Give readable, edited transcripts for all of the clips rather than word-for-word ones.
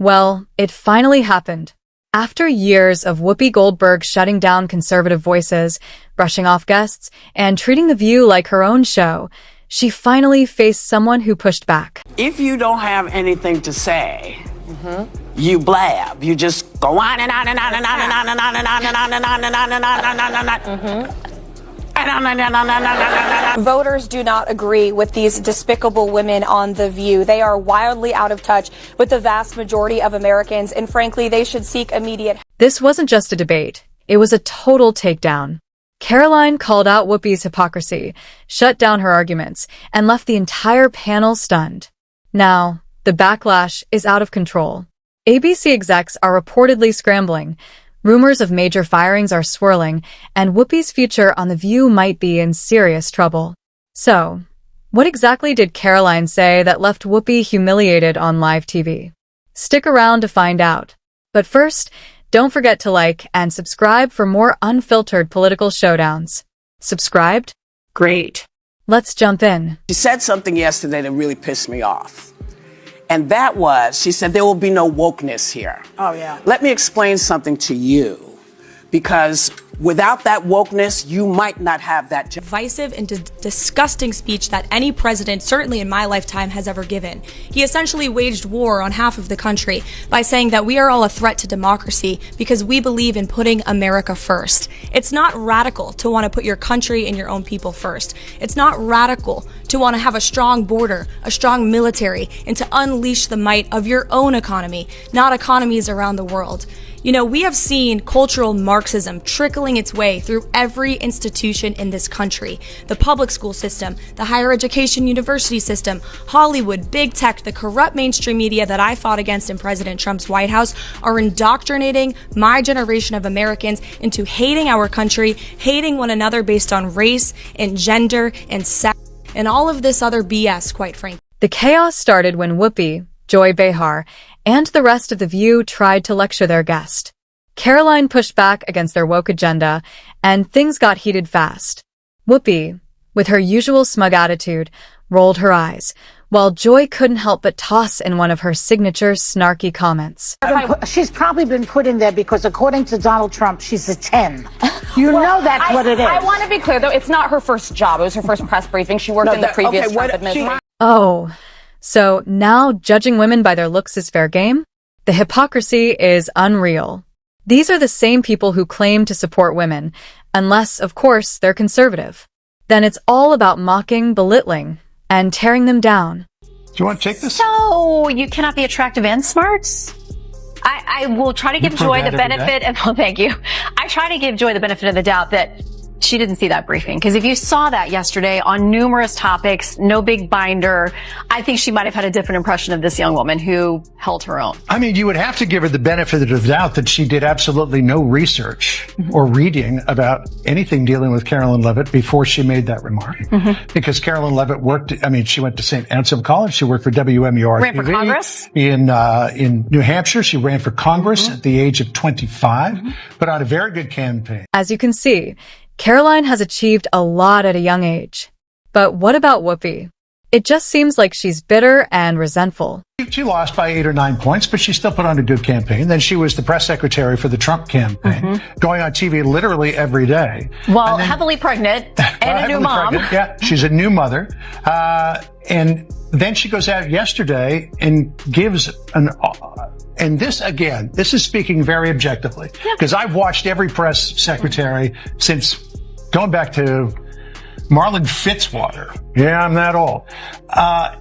Well, it finally happened. After years of Whoopi Goldberg shutting down conservative voices, brushing off guests, and treating The View like her own show, she finally faced someone who pushed back. If you don't have anything to say, you blab. You just go on and on and on and on and on and on and on and on and on and on and on and on. Voters do not agree with these despicable women on The View. They are wildly out of touch with the vast majority of Americans, and frankly, they should seek immediate. This wasn't just a debate. It was a total takedown. Karoline called out Whoopi's hypocrisy, shut down her arguments, and left the entire panel stunned. Now, the backlash is out of control. ABC execs are reportedly scrambling. Rumors of major firings are swirling, and Whoopi's future on The View might be in serious trouble. So, what exactly did Karoline say that left Whoopi humiliated on live TV? Stick around to find out. But first, don't forget to like and subscribe for more unfiltered political showdowns. Subscribed? Great. Let's jump in. She said something yesterday that really pissed me off. And that was, she said, there will be no wokeness here. Oh, yeah. Let me explain something to you. Because without that wokeness, you might not have that job. Divisive and disgusting speech that any president, certainly in my lifetime, has ever given. He essentially waged war on half of the country by saying that we are all a threat to democracy because we believe in putting America first. It's not radical to want to put your country and your own people first. It's not radical to want to have a strong border, a strong military, and to unleash the might of your own economy, not economies around the world. You know, we have seen cultural Marxism trickling its way through every institution in this country. The public school system, the higher education university system, Hollywood, big tech, the corrupt mainstream media that I fought against in President Trump's White House are indoctrinating my generation of Americans into hating our country, hating one another based on race and gender and sex, and all of this other BS, quite frankly. The chaos started when Whoopi, Joy Behar, and the rest of The View tried to lecture their guest. Karoline pushed back against their woke agenda, and things got heated fast. Whoopi, with her usual smug attitude, rolled her eyes, while Joy couldn't help but toss in one of her signature snarky comments. She's probably been put in there because, according to Donald Trump, she's a 10. You know that's what it is. I want to be clear, though. It's not her first job. It was her first press briefing. She worked in the previous Trump administration. Oh, so now judging women by their looks is fair game? The hypocrisy is unreal. These are the same people who claim to support women, unless, of course, they're conservative. Then it's all about mocking, belittling, and tearing them down. Do you want to take this? So you cannot be attractive and smart? I will try to give Joy the benefit, and oh, thank you. I try to give Joy the benefit of the doubt that she didn't see that briefing. Because if you saw that yesterday on numerous topics, no big binder, I think she might have had a different impression of this young woman who held her own. I mean, you would have to give her the benefit of the doubt that she did absolutely no research or reading about anything dealing with Karoline Leavitt before she made that remark. Because Karoline Leavitt worked, I mean, she went to St. Anselm College. She worked for WMUR Ran for Congress? In New Hampshire. She ran for Congress at the age of 25, put on a very good campaign. As you can see, Karoline has achieved a lot at a young age. But what about Whoopi? It just seems like she's bitter and resentful. She lost by 8 or 9 points, but she still put on a good campaign. Then she was the press secretary for the Trump campaign, going on TV literally every day. Well, heavily pregnant and a new mom. Pregnant. Yeah, she's a new mother. And then she goes out yesterday and gives and this, again, this is speaking very objectively, because I've watched every press secretary since going back to Marlon Fitzwater. Yeah, I'm that old.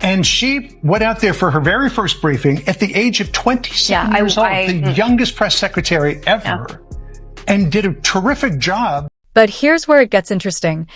And she went out there for her very first briefing at the age of 27 years old, the youngest press secretary ever, and did a terrific job. But here's where it gets interesting.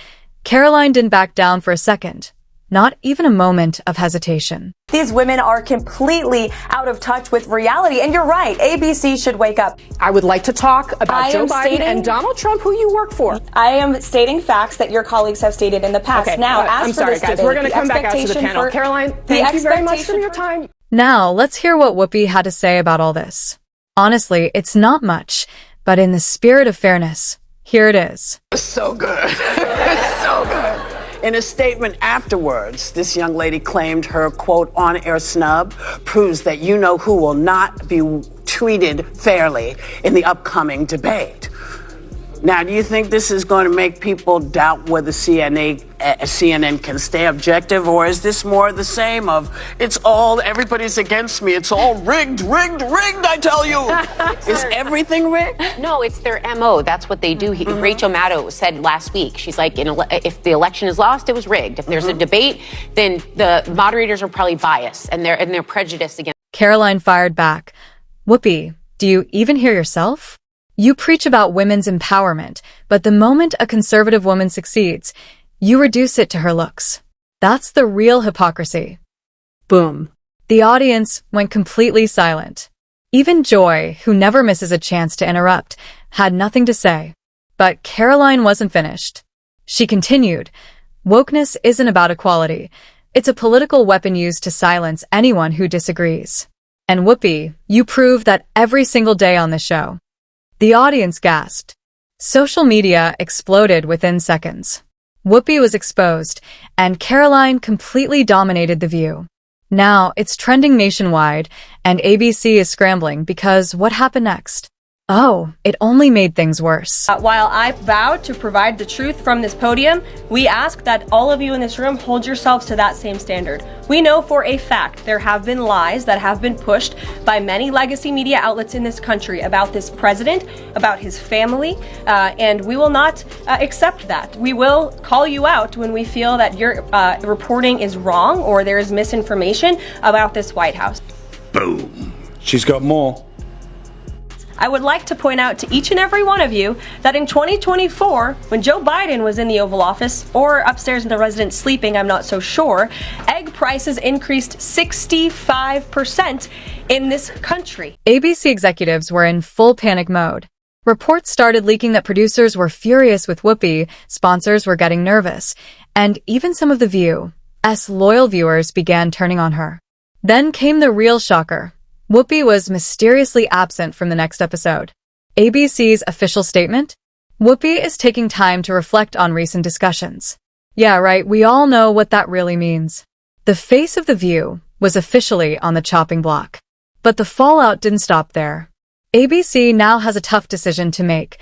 Karoline didn't back down for a second. Not even a moment of hesitation. These women are completely out of touch with reality. And you're right, ABC should wake up. I would like to talk about Joe Biden and Donald Trump, who you work for. I am stating facts that your colleagues have stated in the past. Okay, now, as I'm for sorry, this guys. debate, We're going to come back out to the panel. Karoline, thank you very much for your time. Now, let's hear what Whoopi had to say about all this. Honestly, it's not much, but in the spirit of fairness, here it is. It's so good. It's so good. In a statement afterwards, this young lady claimed her, quote, on-air snub proves that you-know-who will not be treated fairly in the upcoming debate. Now, do you think this is going to make people doubt whether CNN can stay objective, or is this more the same of, everybody's against me, it's all rigged, I tell you? Is everything rigged? No, it's their MO. That's what they do. Rachel Maddow said last week, she's like, if the election is lost, it was rigged. If there's a debate, then the moderators are probably biased and they're prejudiced against. Karoline fired back. Whoopi, do you even hear yourself? You preach about women's empowerment, but the moment a conservative woman succeeds, you reduce it to her looks. That's the real hypocrisy. Boom. The audience went completely silent. Even Joy, who never misses a chance to interrupt, had nothing to say. But Karoline wasn't finished. She continued, wokeness isn't about equality. It's a political weapon used to silence anyone who disagrees. And Whoopi, you prove that every single day on the show. The audience gasped. Social media exploded within seconds. Whoopi was exposed, and Karoline completely dominated the view. Now it's trending nationwide, and ABC is scrambling because what happened next? Oh, it only made things worse. While I vowed to provide the truth from this podium, we ask that all of you in this room hold yourselves to that same standard. We know for a fact there have been lies that have been pushed by many legacy media outlets in this country about this president, about his family, and we will not accept that. We will call you out when we feel that your reporting is wrong or there is misinformation about this White House. Boom. She's got more. I would like to point out to each and every one of you that in 2024, when Joe Biden was in the Oval Office, or upstairs in the residence sleeping, I'm not so sure, egg prices increased 65% in this country. ABC executives were in full panic mode. Reports started leaking that producers were furious with Whoopi, sponsors were getting nervous, and even some of The View's loyal viewers began turning on her. Then came the real shocker. Whoopi was mysteriously absent from the next episode. ABC's official statement? Whoopi is taking time to reflect on recent discussions. Yeah, right, we all know what that really means. The face of The View was officially on the chopping block. But the fallout didn't stop there. ABC now has a tough decision to make.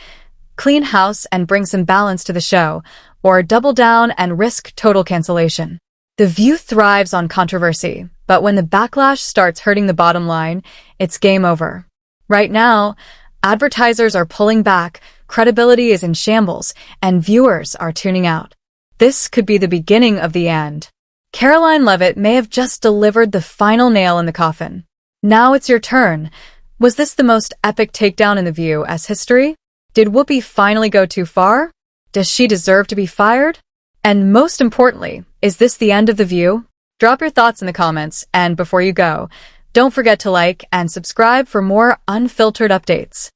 Clean house and bring some balance to the show, or double down and risk total cancellation. The View thrives on controversy, but when the backlash starts hurting the bottom line, it's game over. Right now, advertisers are pulling back, credibility is in shambles, and viewers are tuning out. This could be the beginning of the end. Karoline Leavitt may have just delivered the final nail in the coffin. Now it's your turn. Was this the most epic takedown in The View's history? Did Whoopi finally go too far? Does she deserve to be fired? And most importantly, is this the end of The View? Drop your thoughts in the comments, and before you go, don't forget to like and subscribe for more unfiltered updates.